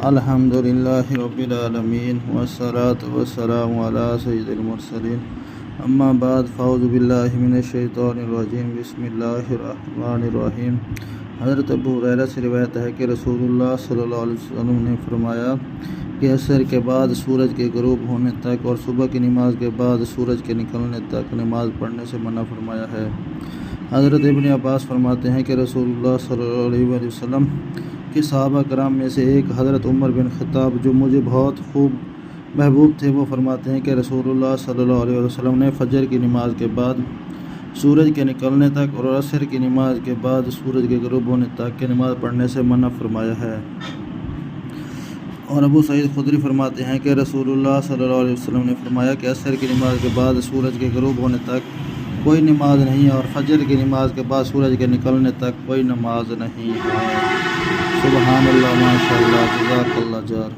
الحمدللہ رب العالمین والصلاة والسلام علی سید المرسلین اما بعد فاعوذ باللہ من الشیطان الرجیم بسم اللہ الرحمن الرحیم۔ حضرت ابو ہریرہ سے روایت ہے کہ رسول اللہ صلی اللہ علیہ وسلم نے فرمایا کہ عصر کے بعد سورج کے غروب ہونے تک اور صبح کی نماز کے بعد سورج کے نکلنے تک نماز پڑھنے سے منع فرمایا ہے۔ حضرت ابن عباس فرماتے ہیں کہ رسول اللہ صلی اللہ علیہ وسلم کہ صحابہ کرام میں سے ایک حضرت عمر بن خطاب جو مجھے بہت خوب محبوب تھے، وہ فرماتے ہیں کہ رسول اللہ صلی اللہ علیہ وسلم نے فجر کی نماز کے بعد سورج کے نکلنے تک اور عصر کی نماز کے بعد سورج کے غروب ہونے تک کی نماز پڑھنے سے منع فرمایا ہے۔ اور ابو سعید خدری فرماتے ہیں کہ رسول اللہ صلی اللہ علیہ وسلم نے فرمایا کہ عصر کی نماز کے بعد سورج کے غروب ہونے تک کوئی نماز نہیں اور فجر کی نماز کے بعد سورج کے نکلنے تک کوئی نماز نہیں ہے۔ سبحان اللہ، ماشاء اللہ، جزاک اللہ جار۔